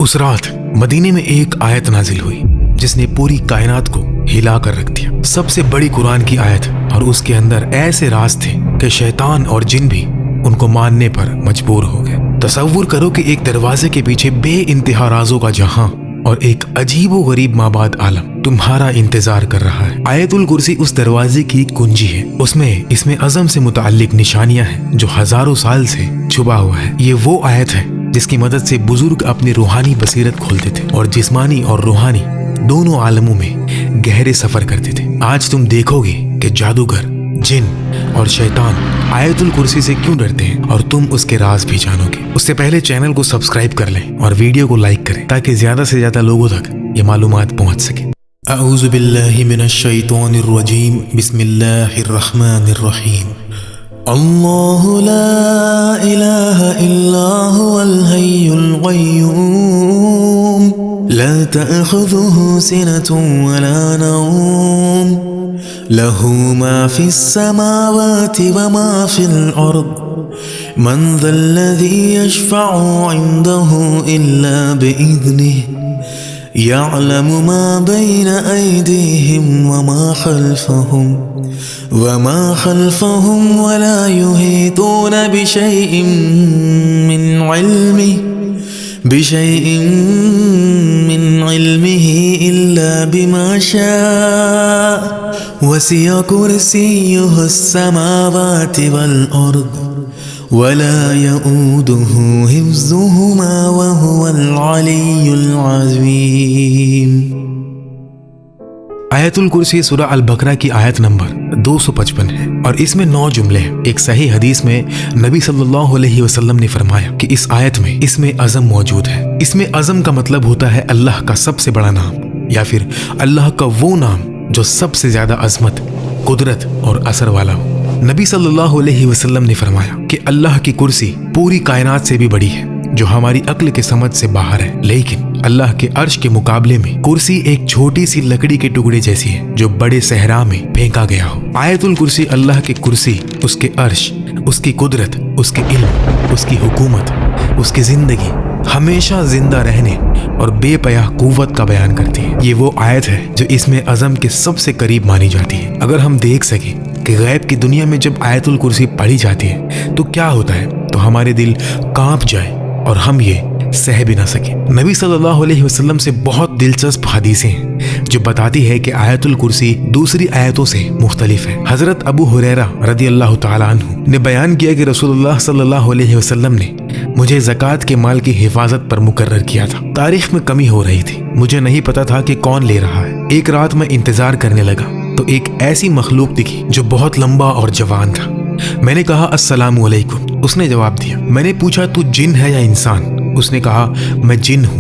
उस रात मदीने में एक आयत नाजिल हुई जिसने पूरी कायनात को हिला कर रख दिया। सबसे बड़ी कुरान की आयत, और उसके अंदर ऐसे राज थे कि शैतान और जिन भी उनको मानने पर मजबूर हो गए। तसव्वुर करो कि एक दरवाजे के पीछे बेइंतहा राजों का जहां और एक अजीबो गरीब माबाद आलम तुम्हारा इंतजार कर रहा है। आयतुल कुर्सी उस दरवाजे की कुंजी है। उसमें इसमें अज़म से मुताल्लिक निशानियां हैं जो हजारों साल से छुपा हुआ है। ये वो आयत है जिसकी मदद से बुजुर्ग अपनी रूहानी बसीरत खोलते थे और जिस्मानी और रूहानी दोनों आलमों में गहरे सफर करते थे। आज तुम देखोगे कि जादूगर, जिन और शैतान आयतुल कुर्सी से क्यों डरते हैं और तुम उसके राज भी जानोगे। उससे पहले चैनल को सब्सक्राइब कर लें और वीडियो को लाइक करें ताकि ज्यादा से ज्यादा लोगों तक ये मालूमात पहुंच सके। अऊज़ु बिल्लाहि मिनश शैतानिर रजीम, बिस्मिल्लाहिर रहमानिर रहीम। अल्लाहु ला इलाहा इल्ला हुवल हय्युल क़य्यूम ला तअख़ुज़ुहु सिनतुन वला नौम लहू मा फिस समावाति व मा फिल अर्द मन ज़ल्लज़ी यशफ़अु इंदहु इल्ला बिइज़्निहि यअलमु मा बैन अयदीहिम व मा खल्फ़हुम वला युहीतून बिशैइन मिन इल्मिही इल्ला बिमा शाअ वसिअ कुर्सियुहुस समावाति वल अर्द वला यऊदुहु हिफ्ज़ुहुमा व हुवल अलिय्युल अज़ीम। आयतुल कुर्सी सूरा अल बकरा की आयत नंबर 255 है और इसमें 9 जुमले हैं। एक सही हदीस में नबी सल्लल्लाहु अलैहि वसल्लम ने फरमाया कि इस आयत में इसमें अज़म मौजूद है। इसमें अज़म का मतलब होता है अल्लाह का सबसे बड़ा नाम या फिर अल्लाह का वो नाम जो सबसे ज्यादा अजमत, कुदरत और असर वाला हो। नबी सल्लल्लाहु अलैहि वसल्लम ने फरमाया कि अल्लाह की कुर्सी पूरी कायनात से भी बड़ी है जो हमारी अक्ल के समझ से बाहर है, लेकिन अल्लाह के अर्श के मुकाबले में कुर्सी एक छोटी सी लकड़ी के टुकड़े जैसी है जो बड़े सहरा में फेंका गया हो। आयतुल कुर्सी अल्लाह की कुर्सी, उसके अर्श, उसकी कुदरत, उसके इल्म, उसकी हुकूमत, उसकी जिंदगी, हमेशा जिंदा रहने और बेपयाह कुव्वत का बयान करती है। ये वो आयत है जो इसमें अज़म के सबसे करीब मानी जाती है। अगर हम देख सके कि गैब की दुनिया में जब आयतुल कुर्सी पढ़ी जाती है तो क्या होता है, तो हमारे दिल कांप जाए और हम ये सह भी ना सके। नबी सल्लल्लाहु अलैहि वसल्लम से बहुत दिलचस्प हदीसें हैं जो बताती है कि आयतुल कुर्सी दूसरी आयतों से मुख्तलिफ है। हजरत अबू हुरैरा रदियल्लाहु ताला अन्हु ने बयान किया कि रसूलुल्लाह सल्लल्लाहु अलैहि वसल्लम ने मुझे ज़कात के माल की हिफाजत पर मुकर्रर किया था। तारीख में कमी हो रही थी, मुझे नहीं पता था कि कौन ले रहा है। एक रात मैं इंतजार करने लगा तो एक ऐसी मखलूक दिखी जो बहुत लंबा और जवान था। मैंने कहा अस्सलामु अलैकुम, उसने जवाब दिया। मैंने पूछा तू जिन है या इंसान? उसने कहा मैं जिन हूँ।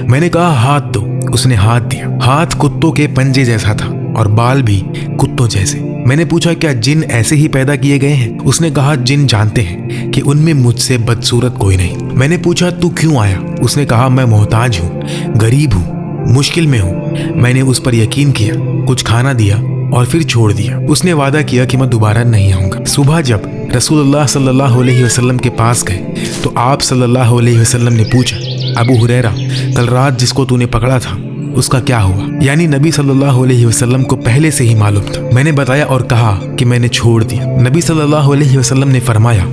मैंने कहा हाथ दो, उसने हाथ दिया। हाथ कुत्तों के पंजे जैसा था और बाल भी कुत्तों जैसे। मैंने पूछा क्या जिन ऐसे ही पैदा किए गए हैं? उसने कहा जिन जानते हैं कि उनमें मुझसे बदसूरत कोई नहीं। मैंने पूछा तू क्यों आया? उसने कहा मैं मोहताज हूँ, गरीब हूँ, मुश्किल में हूँ। मैंने उस पर यकीन किया, कुछ खाना दिया और फिर छोड़ दिया। उसने वादा किया कि मैं दोबारा नहीं आऊंगा। सुबह जब रसूलुल्लाह सल्लल्लाहु अलैहि वसल्लम के पास गए तो आप सल्लल्लाहु अलैहि वसल्लम ने पूछा, अबू हुरैरा कल रात जिसको तूने पकड़ा था उसका क्या हुआ? यानी नबी सल्लल्लाहु अलैहि वसल्लम को पहले से ही मालूम था। मैंने बताया और कहा कि मैंने छोड़ दिया। नबी सल्लल्लाहु अलैहि वसल्लम ने फरमाया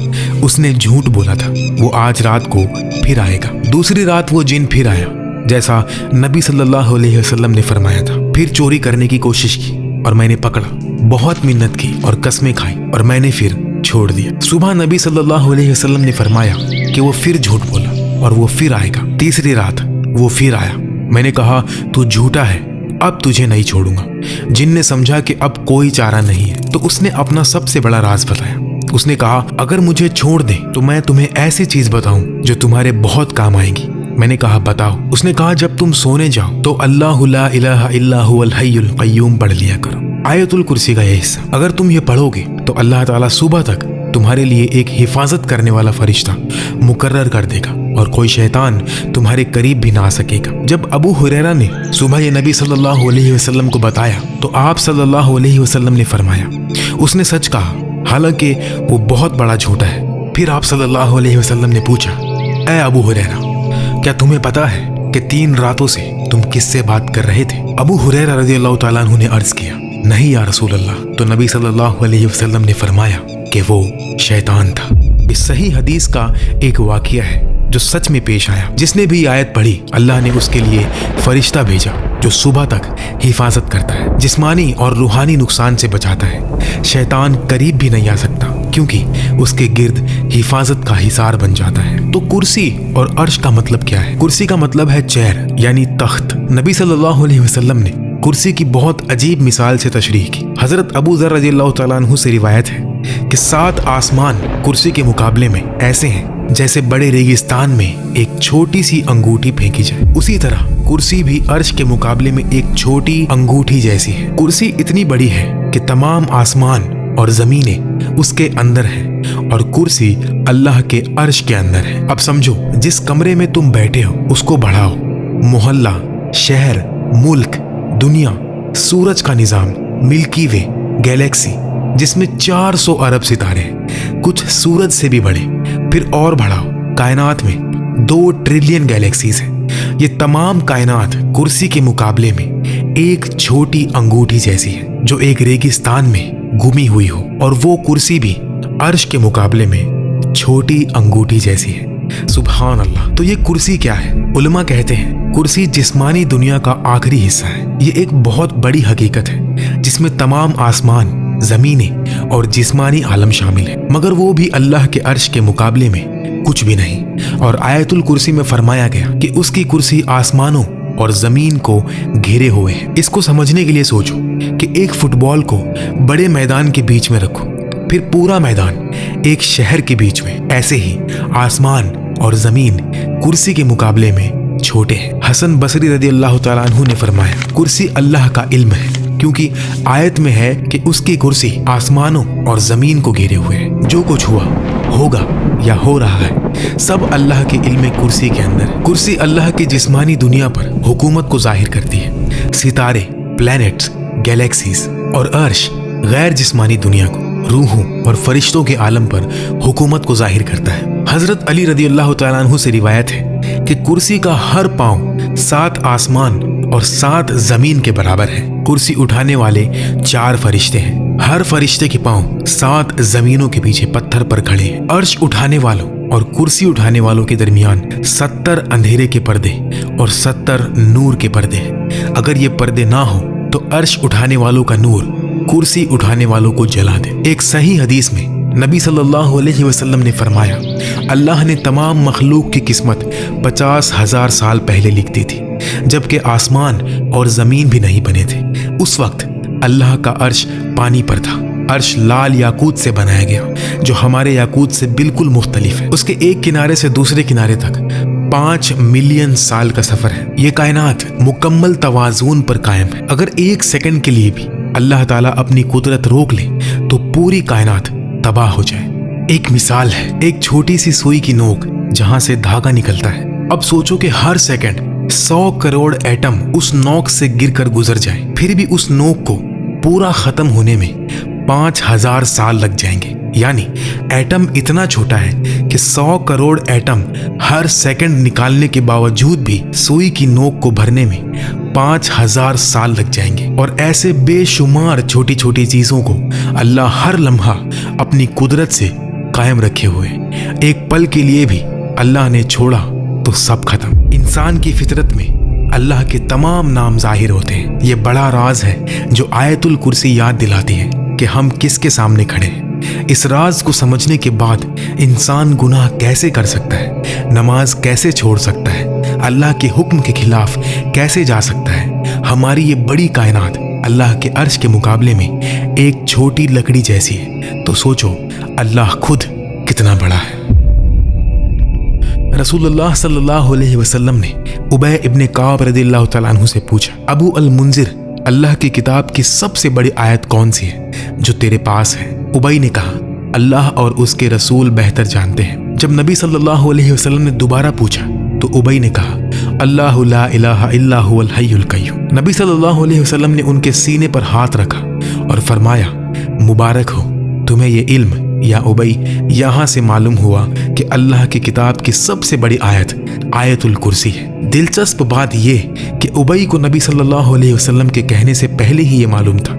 उसने झूठ बोला था, वो आज रात को फिर आएगा। दूसरी रात वो जिन फिर आया जैसा नबी सल्लल्लाहु अलैहि वसल्लम ने फरमाया था। फिर चोरी करने की कोशिश की और मैंने पकड़ा, बहुत मिन्नत की और कसमें खाई और मैंने फिर छोड़ दिया। सुबह नबी सल्लल्लाहु अलैहि वसल्लम ने फरमाया कि वो फिर झूठ बोला और वो फिर आएगा। तीसरी रात वो फिर आया। मैंने कहा तू झूठा है, अब तुझे नहीं छोड़ूंगा। जिन ने समझा कि अब कोई चारा नहीं है तो उसने अपना सबसे बड़ा राज बताया। उसने कहा अगर मुझे छोड़ दे तो मैं तुम्हें ऐसी चीज बताऊं जो तुम्हारे बहुत काम आएगी। मैंने कहा बताओ। उसने कहा जब तुम सोने जाओ तो अल्लाहु ला इलाहा इल्ला हुवल हय्युल क़य्यूम पढ़ लिया करो। आयतुल कुर्सी का यह हिस्सा अगर तुम ये पढ़ोगे तो अल्लाह ताला सुबह तक तुम्हारे लिए एक हिफाजत करने वाला फरिश्ता मुकर्रर कर देगा और कोई शैतान तुम्हारे करीब भी ना आ सकेगा। जब अबू हुरैरा ने सुबह ये नबी सल्लल्लाहु अलैहि वसल्लम को बताया तो आप सल्लल्लाहु अलैहि वसल्लम ने फरमाया उसने सच कहा, हालांकि वो बहुत बड़ा झूठा है। फिर आप सल्लल्लाहु अलैहि वसल्लम ने पूछा, ऐ अबू हुरैरा क्या तुम्हें पता है कि 3 रातों से तुम किससे बात कर रहे थे? अबू हुरैरा रज़ियल्लाहु ताला अन्हु ने अर्ज किया, नहीं या रसूल अल्लाह। तो नबी सल्लल्लाहु अलैहि वसल्लम ने फरमाया कि वो शैतान था। इस सही हदीस का एक वाक़या है जो सच में पेश आया। जिसने भी आयत पढ़ी, अल्लाह ने उसके लिए फरिश्ता भेजा जो सुबह तक हिफाजत करता है, जिस्मानी और रूहानी नुकसान से बचाता है। शैतान करीब भी नहीं आ सकता क्योंकि उसके गिर्द हिफाजत का हिसार बन जाता है। तो कुर्सी और अर्श का मतलब क्या है? कुर्सी का मतलब है चेयर यानी तख्त। नबी सल्लल्लाहु अलैहि वसल्लम ने कुर्सी की बहुत अजीब मिसाल से तशरीह की। हजरत अबू ज़र रज़ियल्लाहु ताला अन्हु से रिवायत है कि 7 आसमान कुर्सी के मुकाबले में ऐसे हैं जैसे बड़े रेगिस्तान में एक छोटी सी अंगूठी फेंकी जाए। उसी तरह कुर्सी भी अर्श के मुकाबले में एक छोटी अंगूठी जैसी है। कुर्सी इतनी बड़ी है कि तमाम आसमान और जमीनें उसके अंदर हैं और कुर्सी अल्लाह के अर्श के अंदर है। अब समझो, जिस कमरे में तुम बैठे हो उसको बढ़ाओ। मोहल्ला, शहर, मुल्क, दुनिया, सूरज का निजाम, मिल्की वे, गैलेक्सी जिसमें 400 अरब सितारे हैं, कुछ सूरज से भी बड़े। फिर और बढ़ाओ, कायनात में 2 ट्रिलियन गैलेक्सीज हैं। ये तमाम कायनात कुर्सी के मुकाबले में एक छोटी अंगूठी जैसी है जो एक रेगिस्तान में घुमी हुई हो, और वो कुर्सी भी अर्श के मुकाबले में छोटी अंगूठी जैसी है। सुभान अल्लाह। तो ये कुर्सी क्या है? उलमा कहते हैं कुर्सी जिस्मानी दुनिया का आखिरी हिस्सा है। ये एक बहुत बड़ी हकीकत है जिसमें तमाम आसमान, जमीनें और जिस्मानी आलम शामिल है, मगर वो भी अल्लाह के अर्श के मुकाबले में कुछ भी नहीं। और आयतुल कुर्सी में फरमाया गया कि उसकी कुर्सी आसमानों और जमीन को घेरे हुए है। इसको समझने के लिए सोचो कि एक फुटबॉल को बड़े मैदान के बीच में रखो, फिर पूरा मैदान एक शहर के बीच में। ऐसे ही आसमान और जमीन कुर्सी के मुकाबले में छोटे हैं। हसन बसरी रज़ियल्लाहु ताला अन्हु ने फरमाया, कुर्सी अल्लाह का इल्म है, क्योंकि आयत में है कि उसकी कुर्सी आसमानों और जमीन को घेरे हुए है। जो कुछ हुआ, होगा या हो रहा है, सब अल्लाह के इल्म कुर्सी के अंदर है। कुर्सी अल्लाह की जिस्मानी दुनिया पर हुकूमत को जाहिर करती है। सितारे, प्लैनेट्स, गैलेक्सीज और अर्श गैर जिस्मानी दुनिया को, रूहों और फरिश्तों के आलम पर हुकूमत को जाहिर करता है। हजरत अली रज़ियल्लाहु ताला अन्हु से रिवायत है कि कुर्सी का हर पांव 7 आसमान और 7 जमीन के बराबर है। कुर्सी उठाने वाले 4 फरिश्ते हैं। हर फरिश्ते के पांव 7 जमीनों के पीछे पत्थर पर खड़े हैं। अर्श उठाने वालों और कुर्सी उठाने वालों के दरमियान 70 अंधेरे के पर्दे और 70 नूर के पर्दे हैं। अगर ये पर्दे ना हो तो अर्श उठाने वालों का नूर कुर्सी उठाने वालों को जला दे। एक सही हदीस में नबी सल्लल्लाहु अलैहि वसल्लम ने फरमाया, अल्लाह ने तमाम मखलूक की किस्मत 50,000 साल पहले लिख दी थी, जबकि आसमान और जमीन भी नहीं बने थे। उस वक्त अल्लाह का अर्श पानी पर था। अर्श लाल याकूत से बनाया गया जो हमारे याकूत से बिल्कुल मुख्तलिफ है। उसके एक किनारे से दूसरे किनारे तक 5 मिलियन साल का सफर है। ये कायनात मुकम्मल तवाज़ुन पर कायम है। अगर 1 सेकंड के लिए भी अल्लाह ताला अपनी कुदरत रोक ले तो पूरी कायनात तबाह हो जाए। एक मिसाल है, एक छोटी सी सुई की नोक जहां से धागा निकलता है। अब सोचो कि हर सेकंड 100 करोड़ एटम उस नोक से गिरकर गुजर जाए, फिर भी उस नोक को पूरा खत्म होने में 5000 साल लग जाएंगे। यानी एटम इतना छोटा है कि 100 करोड़ एटम हर सेकंड निकालने के बावजूद भी सुई की नोक को भरने में 5000 साल लग जाएंगे। और ऐसे बेशुमार छोटी छोटी चीजों को अल्लाह हर लम्हा अपनी कुदरत से कायम रखे हुए। एक पल के लिए भी अल्लाह ने छोड़ा तो सब खत्म। इंसान की फितरत में अल्लाह के तमाम नाम जाहिर होते हैं। ये बड़ा राज है जो आयतुल कुर्सी याद दिलाती है कि हम किसके सामने खड़े हैं। इस राज को समझने के बाद इंसान गुनाह कैसे कर सकता है, नमाज कैसे छोड़ सकता है, अल्लाह के हुक्म के खिलाफ कैसे जा सकता है। हमारी ये बड़ी कायनात अल्लाह के अर्श के मुकाबले में एक छोटी लकड़ी जैसी है। तो सोचो अल्लाह खुद कितना बड़ा है। रसूलुल्लाह सल्लल्लाहु अलैहि वसल्लम ने उबय इब्न काब रज़ियल्लाहु तआला अन्हु से पूछा, अबू अल मुंजिर, अल्लाह की किताब की सबसे बड़ी आयत कौन सी है जो तेरे पास है? उबय ने कहा, अल्लाह और उसके रसूल बेहतर जानते हैं। जब नबी सल्लल्लाहु अलैहि वसल्लम ने दोबारा पूछा तो उबय ने कहा, अल्लाहु ला इलाहा इल्ला हुवल हय्युल कय्यूम। नबी सल्लल्लाहु अलैहि वसल्लम ने उनके सीने पर हाथ रखा और फरमाया, मुबारक हो तुम्हें ये इल्म या उबई, यहाँ से मालूम हुआ कि अल्लाह की किताब की सबसे बड़ी आयत आयतुल कुर्सी है। दिलचस्प बात यह कि उबई को नबी सल्लल्लाहु अलैहि वसल्लम के कहने से पहले ही ये मालूम था।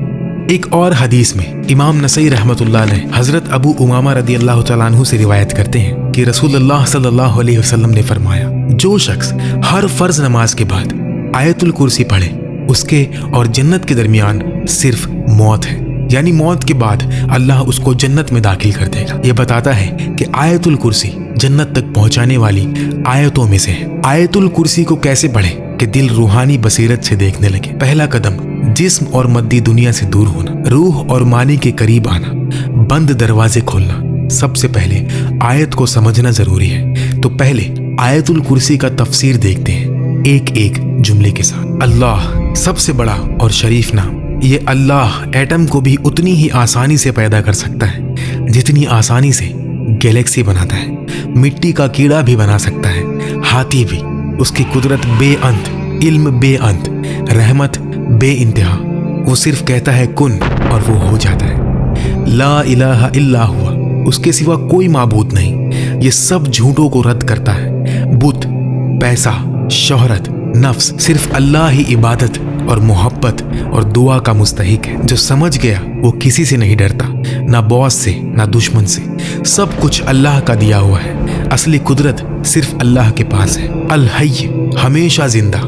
एक और हदीस में इमाम नसई रहमतुल्लाह अलैह हजरत अबू उमामा रदी अल्लाह तआला अन्हु से रिवायत करते हैं कि रसूलुल्लाह सल्लल्लाहु अलैहि वसल्लम ने फरमाया, जो शख्स हर फर्ज नमाज के बाद आयतुल कुर्सी पढ़े, उसके और जन्नत के दरमियान सिर्फ मौत है, यानी मौत के बाद अल्लाह उसको जन्नत में दाखिल कर देगा। यह बताता है कि आयतुल कुर्सी जन्नत तक पहुंचाने वाली आयतों में से है। आयतुल कुर्सी को कैसे पढ़े कि दिल रूहानी बसीरत से देखने लगे। पहला कदम, जिस्म और मद्दी दुनिया से दूर होना, रूह और मानी के करीब आना, बंद दरवाजे खोलना। सबसे पहले आयत को समझना जरूरी है, तो पहले आयतुल कुर्सी का तफसीर देखते हैं एक एक जुमले के साथ। अल्लाह सबसे बड़ा और शरीफ नाम। ये अल्लाह एटम को भी उतनी ही आसानी से पैदा कर सकता है जितनी आसानी से गैलेक्सी बनाता है। मिट्टी का कीड़ा भी बना सकता है, हाथी भी। उसकी कुदरत बेअंत, इल्म बेअंत, रहमत बेइंतहा। वो सिर्फ कहता है कुन और वो हो जाता है। ला इलाहा इल्ला हुआ, उसके सिवा कोई माबूद नहीं। ये सब झूठों को रद्द करता है। बुत, पैसा, शोहरत, नफ्स, सिर्फ अल्लाह ही इबादत और मोहब्बत और दुआ का मुस्तहिक है। जो समझ गया वो किसी से नहीं डरता, ना बॉस से ना दुश्मन से। सब कुछ अल्लाह का दिया हुआ है। असली कुदरत सिर्फ अल्लाह के पास है। अल हय्य, हमेशा जिंदा।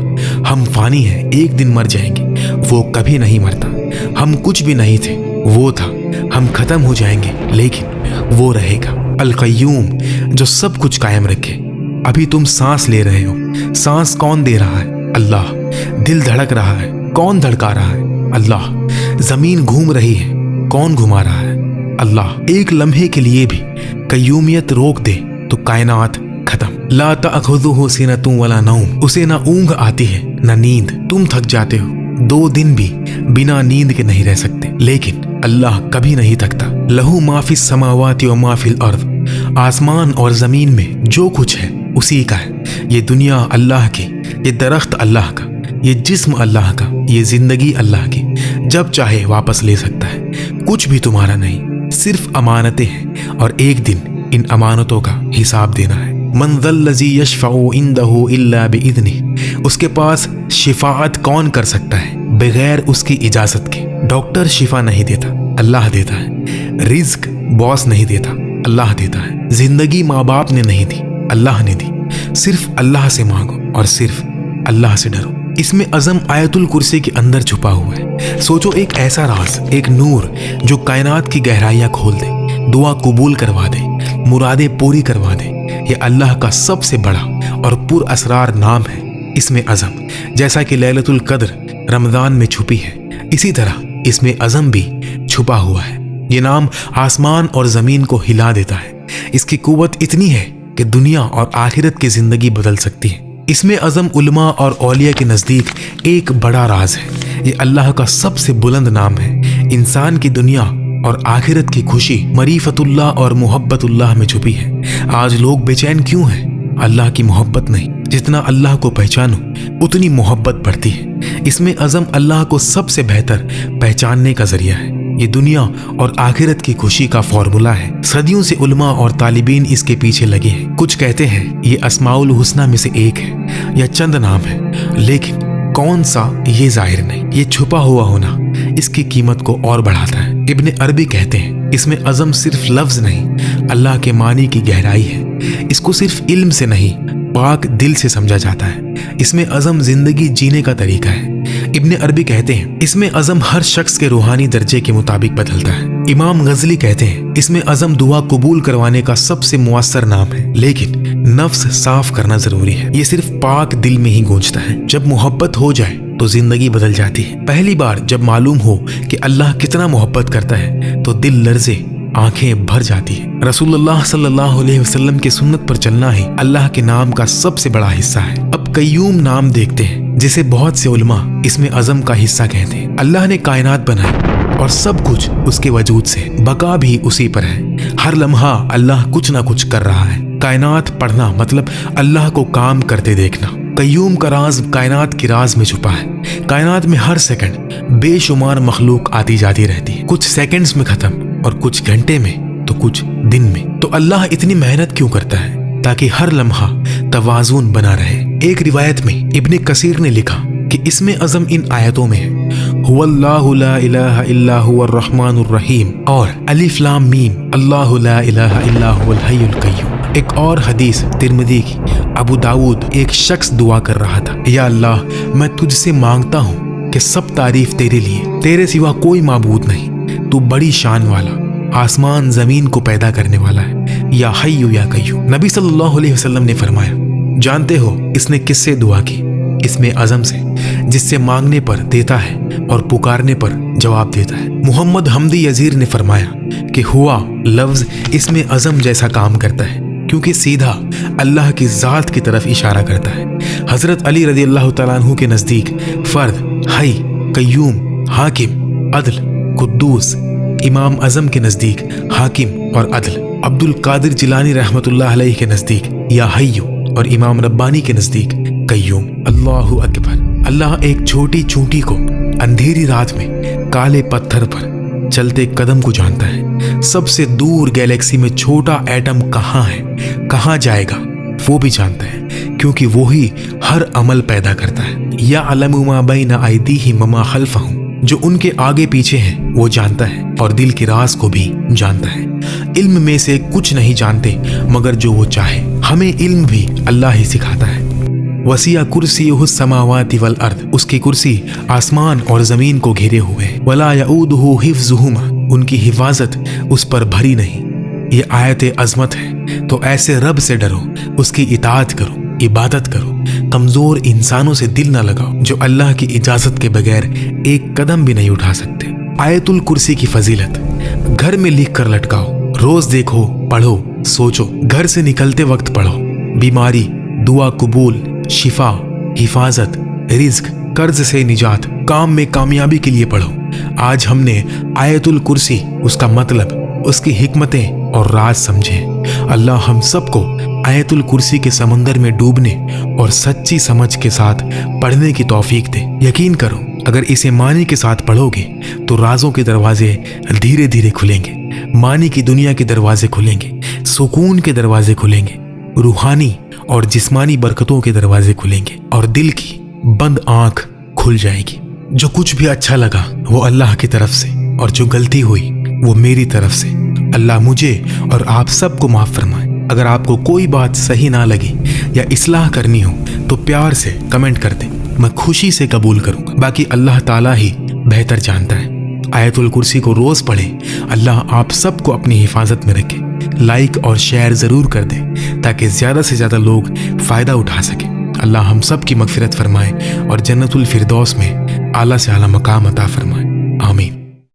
हम फानी हैं, एक दिन मर जाएंगे, वो कभी नहीं मरता। हम कुछ भी नहीं थे, वो था। हम खत्म हो जाएंगे, लेकिन वो रहेगा। अल कय्यूम, जो सब कुछ कायम रखे। अभी तुम सांस ले रहे हो, सांस कौन दे रहा है? अल्लाह। दिल धड़क रहा है, कौन धड़का रहा है? अल्लाह। जमीन घूम रही है, कौन घुमा रहा है? अल्लाह। एक लम्हे के लिए भी कय्यूमियत रोक दे तो कायनात खत्म। ला तअखुज़ुहु सिनतुन वला नौम, उसे ना ऊंघ आती है ना नींद। तुम थक जाते हो, 2 दिन भी बिना नींद के नहीं रह सकते, लेकिन अल्लाह कभी नहीं थकता। लहू मा फिस समावाति व मा फिल अर्द, आसमान और जमीन में जो कुछ है उसी का है। ये दुनिया अल्लाह की, ये दरख्त अल्लाह का, ये जिस्म अल्लाह का, ये जिंदगी अल्लाह की। जब चाहे वापस ले सकता है। कुछ भी तुम्हारा नहीं, सिर्फ अमानतें हैं और एक दिन इन अमानतों का हिसाब देना है। मन ज़ल्लज़ी यशफ़अु इंदहु इल्ला बिइज़्निही, उसके पास शिफाअत कौन कर सकता है बगैर उसकी इजाजत के? डॉक्टर शिफा नहीं देता, अल्लाह देता है। रिज्क बॉस नहीं देता, अल्लाह देता है। जिंदगी माँ बाप ने नहीं दी, अल्लाह ने दी। सिर्फ अल्लाह से मांगो और सिर्फ अल्लाह से डरो। इसमें अज़म आयतुल कुर्सी के अंदर छुपा हुआ है। सोचो, एक ऐसा राज, एक नूर जो कायनात की गहराइयां खोल दे, दुआ कबूल करवा दे, मुरादें पूरी करवा दे। ये अल्लाह का सबसे बड़ा और पुर असरार नाम है। इसमें अज़म, जैसा कि लैलतुल कद्र रमज़ान में छुपी है, इसी तरह इसमें अज़म भी छुपा हुआ है। ये नाम आसमान और ज़मीन को हिला देता है। इसकी कुव्वत इतनी है कि दुनिया और आखिरत की ज़िंदगी बदल सकती है। इसमें अज़म उलमा और औलिया के नज़दीक एक बड़ा राज है। ये अल्लाह का सबसे बुलंद नाम है। इंसान की दुनिया और आखिरत की खुशी मरीफतुल्लाह और मोहब्बतुल्लाह में छुपी है। आज लोग बेचैन क्यों हैं? अल्लाह की मोहब्बत नहीं। जितना अल्लाह को पहचानो उतनी मोहब्बत बढ़ती है। इसमें अज़म अल्लाह को सबसे बेहतर पहचानने का जरिया है। ये दुनिया और आखिरत की खुशी का फॉर्मूला है। सदियों से उलमा और तालिबीन इसके पीछे लगे हैं। कुछ कहते हैं ये अस्माउल हुस्ना में से एक है या चंद नाम है, लेकिन कौन सा ये जाहिर नहीं। ये छुपा हुआ होना इसकी कीमत को और बढ़ाता है। इब्ने अरबी कहते हैं इसमें अज़म सिर्फ लफ्ज नहीं, अल्लाह के मानी की गहराई है। इसको सिर्फ इल्म से नहीं, पाक दिल से समझा जाता है। इसमें अज़म जिंदगी जीने का तरीका है। इब्ने अरबी कहते हैं इसमें अज़म हर शख्स के रूहानी दर्जे के मुताबिक बदलता है। इमाम गज़ली कहते हैं इसमें अज़म दुआ कबूल करवाने का सबसे मुअस्सर नाम है, लेकिन नफ्स साफ करना जरूरी है। ये सिर्फ पाक दिल में ही गूंजता है। जब मोहब्बत हो जाए तो जिंदगी बदल जाती है। पहली बार जब मालूम हो कि अल्लाह कितना मोहब्बत करता है तो दिल लर्जे, आंखें भर जाती है। रसूलुल्लाह सल्लल्लाहु अलैहि वसल्लम की सुन्नत पर चलना ही अल्लाह के नाम का सबसे बड़ा हिस्सा है। अब कय्यूम नाम देखते हैं, जिसे बहुत से उलमा इसमें अज़म का हिस्सा कहते हैं। अल्लाह ने कायनात बनाई और सब कुछ उसके वजूद से, बका भी उसी पर है। हर लम्हा अल्लाह कुछ ना कुछ कर रहा है। कायनात पढ़ना मतलब अल्लाह को काम करते देखना। कय्यूम का राज कायनात की राज में छुपा है। कायनात में हर सेकंड बेशुमार मखलूक आती जाती रहती है, कुछ सेकंड्स में खत्म और कुछ घंटे में तो कुछ दिन में। तो अल्लाह इतनी मेहनत क्यों करता है? ताकि हर लम्हा तवाज़ुन बना रहे। एक रिवायत में इब्ने कसीर ने लिखा कि इसमें अज़म इन आयतों में है हुवल्लाहु ला इलाहा इल्ला हुवर रहमानुर रहीम और अलिफ लाम मीम अल्लाहु ला इलाहा इल्ला हुवल हय्युल कय्यूम। एक और हदीस तिरमिज़ी की, अबू दाऊद, एक शख्स दुआ कर रहा था, या अल्लाह, मैं तुझसे मांगता हूँ कि सब तारीफ तेरे लिए, तेरे सिवा कोई माबूद नहीं, तू बड़ी शान वाला, आसमान जमीन को पैदा करने वाला है, या हय्यु या कय्यूम। नबी सल्लल्लाहु अलैहि वसल्लम ने फरमाया, जानते हो इसने किससे दुआ की? इसमें अज़म से, जिससे मांगने पर देता है और पुकारने पर जवाब देता है। मोहम्मद हमदी यजीर ने फरमाया कि हुआ लफ्ज़ इसमें अज़म जैसा काम करता है क्योंकि सीधा अल्लाह की ज़ात की तरफ इशारा करता है। हज़रत अली रज़ी अल्लाह तआला अन्हु के नज़दीक फ़र्द, हई, कय्यूम, हाकिम, अदल, कुद्दूस, इमाम अज़म के नज़दीक हाकिम और अदल, अब्दुल कादिर जिलानी रहमतुल्लाह अलैहि के नज़दीक या हय्यु और इमाम रब्बानी के नज़दीक कय्यूम। अल्लाहु अकबर। अल्लाह एक छोटी चूंटी को अंधेरी रात में काले पत्थर पर चलते कदम को जानता है। सबसे दूर गैलेक्सी में छोटा एटम कहाँ है, कहाँ जाएगा, वो भी जानता है क्योंकि वो ही हर अमल पैदा करता है। या अलमु मा बैना अयदीहिम व मा खल्फहुम, जो उनके आगे पीछे है वो जानता है और दिल के राज को भी जानता है। इल्म में से कुछ नहीं जानते मगर जो वो चाहे। हमें इल्म भी अल्लाह ही सिखाता है। वसिया कुर्सीयुहु समावाति वल अर्द, उसकी कुर्सी आसमान और जमीन को घेरे हुए है। वला यऊदुहु हिफ्ज़ुहुमा, उनकी हिफाजत उस पर भरी नहीं। ये आयत अजमत है, तो ऐसे रब से डरो, उसकी इताअत करो, इबादत करो, कमजोर इंसानों से दिल ना लगाओ जो अल्लाह की इजाजत के बगैर एक कदम भी नहीं उठा सकते। आयतुल कुर्सी की फजीलत घर में लिख कर लटकाओ, रोज देखो, पढ़ो, सोचो। घर से निकलते वक्त पढ़ो। बीमारी, दुआ कबूल, शिफा, हिफाजत, रिज्क, कर्ज से निजात, काम में कामयाबी के लिए पढ़ो। आज हमने आयतुल कुर्सी, उसका मतलब, उसकी हिकमतें और राज समझे। अल्लाह हम सबको आयतुल कुर्सी के समंदर में डूबने और सच्ची समझ के साथ पढ़ने की तौफीक दे। यकीन करो, अगर इसे मानी के साथ पढ़ोगे तो राजों के दरवाजे धीरे धीरे खुलेंगे, मानी की दुनिया के दरवाजे खुलेंगे, सुकून के दरवाजे खुलेंगे, रूहानी और जिस्मानी बरकतों के दरवाजे खुलेंगे और दिल की बंद आंख खुल जाएगी। जो कुछ भी अच्छा लगा वो अल्लाह की तरफ से और जो गलती हुई वो मेरी तरफ से। अल्लाह मुझे और आप सबको माफ फरमाए। अगर आपको कोई बात सही ना लगी या इस्लाह करनी हो तो प्यार से कमेंट कर दें, मैं खुशी से कबूल करूंगा। बाकी अल्लाह ताला ही बेहतर जानता है। आयतुल कुर्सी को रोज पढ़ें। अल्लाह आप सबको अपनी हिफाजत में रखे। लाइक और शेयर जरूर कर दें ताकि ज्यादा से ज्यादा लोग फायदा उठा सकें। अल्लाह हम सब की मगफिरत फरमाए और जन्नतुल फिरदौस में आला से आला मकाम अता फरमाए। आमीन।